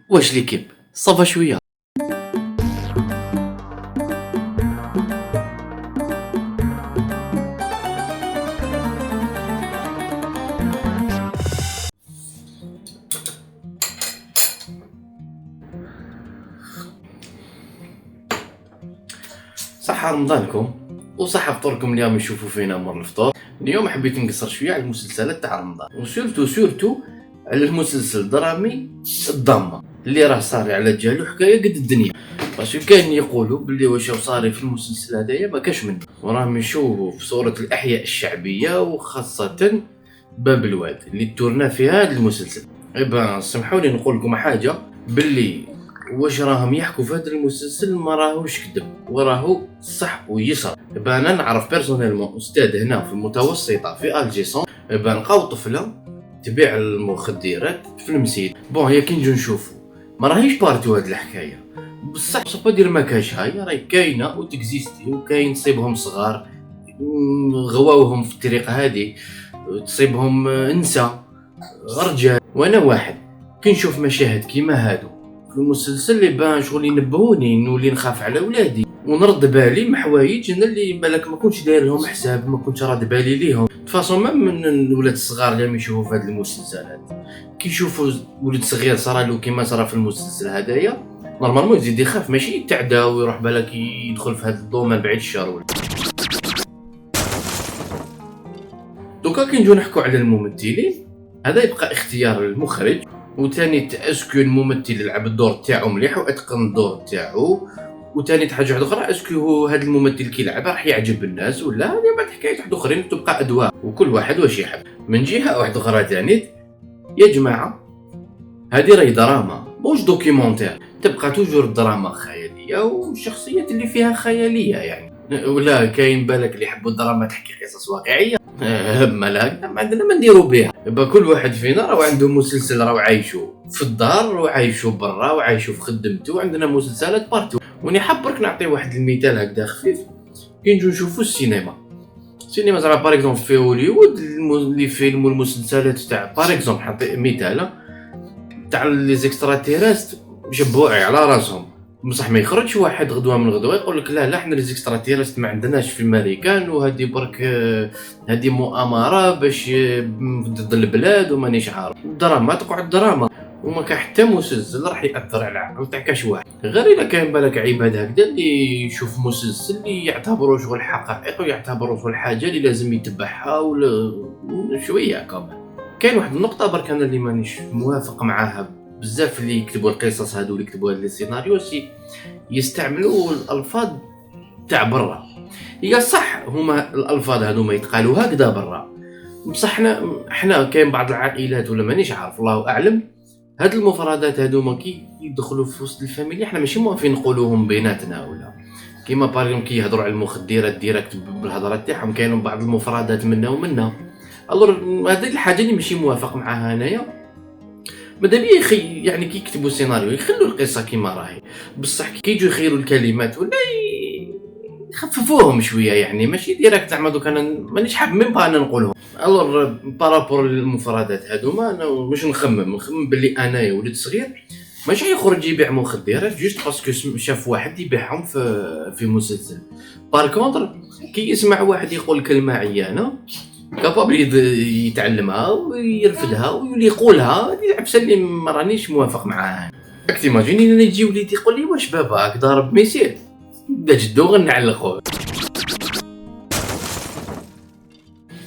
واش ليكيب صافا شويه. صحة رمضانكم وصحة فطوركم اليوم يشوفوا فينا مر الفطور. اليوم حبيت نقصر شويه على المسلسلات تاع رمضان، وسورتو على المسلسل الدرامي الضامة اللي راه صار على جالو حكايه قد الدنيا. باسكو كاين يقولوا باللي واش صاري في المسلسل هذايا ما كاش منه، وراهم يشوفوا في صورة الاحياء الشعبيه وخاصه باب الواد اللي تورنا فيها هذا المسلسل. إبا سمحوا لي نقول لكم حاجه، باللي واش راهم يحكوا في هذا المسلسل ما راهوش كذب وراهو صح ويسر. إبا انا نعرف بيرسونيلمون استاذ هنا في المتوسطه في الجيسون، إبا لقاو طفله تبيع المخدرات في المسيد. بون هي كي نجو نشوفوا ما راهيش بارتو هاد الحكايه، بصح سوبا دير ما كاش، هاي راهي كاينه وتكزيستي، وكاين تصيبهم صغار غواوهم في الطريقه هذه، تصيبهم نساء رجال. وانا واحد كي نشوف مشاهد كيما هادو في المسلسل اللي بان شغل ينبهوني نولي نخاف على ولادي ونرد بالي من حوايج انا اللي بالك ما كنتش داير لهم حساب، ما كنتش راد بالي ليهم. تفاصيل من الولاد الصغار اللي يشوفوا في هذه المسلسلات كي يشوفوا ولد صغير صرالو كيما صرا في المسلسل هذايا نورمالمون يزيد يخاف، ماشي يتعدى ويروح بالك يدخل في هذا الدومين بعيد الشر. دوكا كي نجو نحكوا على الممثلين هذا يبقى اختيار المخرج، وثاني اسكو الممثل يلعب الدور تاعو مليح واتقن الدور تاعو، وثاني حاجه واحده اخرى اسكو هذا الممثل كي يلعب راح يعجب الناس ولا. هذه بعد حكايات واحد اخرين تبقى اذواق وكل واحد واش يحب. من جهه واحده اخرى ثاني يا جماعه هذه راهي دراما موش دوكيومونتير، تبقى توجور الدراما خياليه والشخصيات اللي فيها خياليه يعني، ولا كاين بالك اللي يحبوا الدراما تحكي قصص واقعيه مالا ما عندنا ما نديروا بها. يبقى كل واحد فينا راه عنده مسلسل راه عايشو في الدار وعايشو برا وعايشو في خدمته، عندنا مسلسلات بارتو. وني حاب برك نعطي واحد المثال هكذا خفيف. كي نجو نشوفوا السينما زعما باغ اكزومبل في هوليوود اللي فيلم والمسلسلات تاع باغ اكزومبل نعطي مثال تاع لي زيكسترا تيرست جبوعي على راسهم، بصح ما يخرجش واحد غدوه من غدوه يقول لك لا احنا لي زيكسترا تيرست ما عندناش في الامريكان وهذه برك هذه مؤامره باش ضد البلاد ومانيش عارف. الدراما تقعد دراما وما كان حتى مسلسل راح ياثر على العقل تاع كاش واحد، غير الا كان بالك عباد هكذا اللي يشوف مسلسل اللي يعتبروه شغل حقائق ويعتبروه شغل حاجه اللي لازم يتبعها ولا شويه كمان. كاين واحد النقطه برك انا اللي مانيش موافق معاها بزاف اللي يكتبوا القصص هادو اللي يكتبوا هاد السيناريو يستعملوا الالفاظ تاع برا. هي صح هما الالفاظ هادو ما يتقالوا هكذا برا، بصح حنا كاين بعض العائلات ولا مانيش عارف الله اعلم هاد المفردات هادو كي يدخلوا في وسط الفاميليا حنا ماشي موافقين نقولوهم بيناتنا، ولا كيما باريوم كي يهضروا على المخدرات ديريكت بالهضره تاعهم كاينوا بعض المفردات منا ومنا. الور هذه الحاجه اللي ماشي موافق معاها انايا. ماذا بيا يعني كي يكتبوا سيناريو يخلوا القصه كيما راهي، بصح كي يجوا يخيروا الكلمات ولا يخففوهم شويه، يعني ماشي ديريكت زعما دوك انا مانيش حاب ميم با انا نقولهم. الور بارابور للمفردات هذوما انا مش نخمم باللي انايا ولد صغير ماشي يخرج يبيع مخدرات جوست باسكو شاف واحد يبيعهم في مسلسل. بار كونتر كي يسمع واحد يقول كلمه عيانه كابابل يتعلمها ويرفدها ويولي يقولها، هذه العبسه اللي ما رانيش موافق معاها. راك تيماجيني انا يجي وليدي يقول لي واش باباك ضارب ميسيل بدا جدو غنعلقو.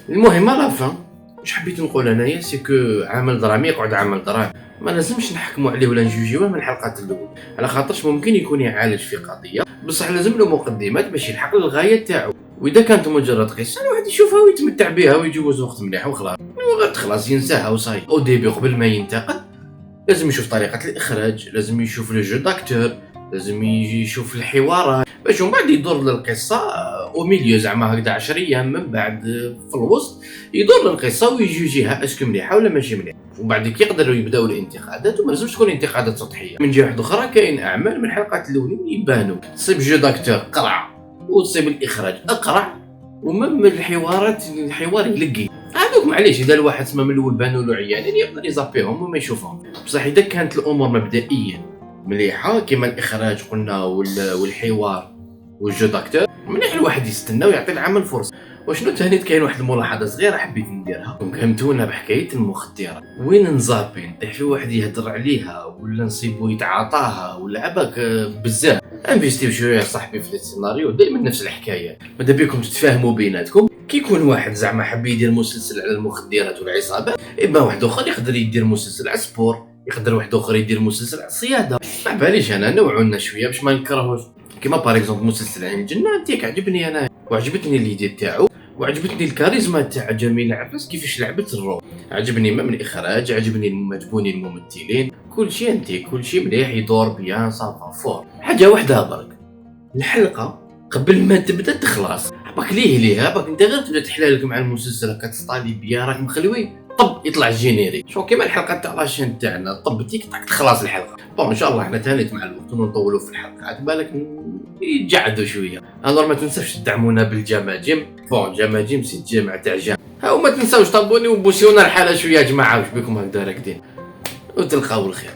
المهم لا فان واش حبيت نقول انايا سيكو عمل درامي يقعد عمل درامي ما لازمش نحكموا عليه ولا نجوجيوه من الحلقات الاولى، على خاطرش ممكن يكون يعالج في قضيه بصح لازم له مقدمات باش يلحق للغايه تاعو. واذا كانت مجرد قصه الواحد يشوفها ويتمتع بها ويجوز وقت مليح وخلاص وغير تخلص ينساها وصاي. او ديبي قبل ما ينتقد لازم يشوف طريقه الاخراج، لازم يشوف لو جو داكتور، لازم يشوف الحوارات باش من بعد يدور للقصه او ميليو زعما هكذا 10 ايام من بعد في الوسط يدور للقصه ويجوجيها اسكو مليحه ولا ماشي مليحه، وبعد كي يقدروا يبداو الانتقادات وما لازمش تكون انتقادات سطحيه. من جهه اخرى كاين اعمال من الحلقات الاولين يبانوا تصيب جو داكتور قرع وتصيب الاخراج اقرع ومم الحوار يلقي، هادو هذوك معليش اذا الواحد تما من الاول بانوا له عيانين يقدر يزابيهم وما يشوفهم. بصح اذا كانت الامور مبدئيا مليحه كيما الاخراج قلنا والحوار والجو داكتور، مليح الواحد يستنى ويعطي العمل فرصه. وشنو ثاني كاين واحد الملاحظه صغيره حبيت نديرها، فهمتونا بحكايه المخدرات وين نزابي نطيح في واحد يهضر عليها ولا نصيبو يتعاطاها ولا عباك بزاف. انفيستيو شويه صاحبي في السيناريو دائما نفس الحكايه، ماذا بيكم تتفاهموا بيناتكم. كي يكون واحد زعما حب يدير مسلسل على المخدرات والعصابات، اما واحد اخر يقدر يدير مسلسل على السبور، يقدر واحد اخر يدير مسلسل على الصياده. ما باليش انا نوعنا شويه باش ما نكرهوش. كيما باغ اكزومبل مسلسل عين الجنه انتيك عجبني انا وعجبتني الليدي تاعو وعجبتني الكاريزما تاع جميل عباس كيفاش لعبت الرول، عجبني ما من الاخراج، عجبني الممثلين، كل شيء كل شيء مليح يدور بيان صافا فور. حاجه واحده برك، الحلقه قبل ما تبدا تخلص باك ليه باك انت غير تبدا تحلالك مع المسلسل كتسطالي بيان راك مخلوي طب يطلع الجينيري شو كيما الحلقه تاع لاشين تاعنا طب تيك تاك تخلص الحلقه. بون ان شاء الله حنا ثاني مع الوقت ونطولوا في الحلقات بالك يجعدوا شويه. الور ما تنساوش تدعمونا بالجماجم. بون جماجم سي جامع تاع جام، ها وما تنساوش طابوني وبوسيونا الحاله شويه يا جماعه. واش بكم هكذا راكدين وتلقاو الخير.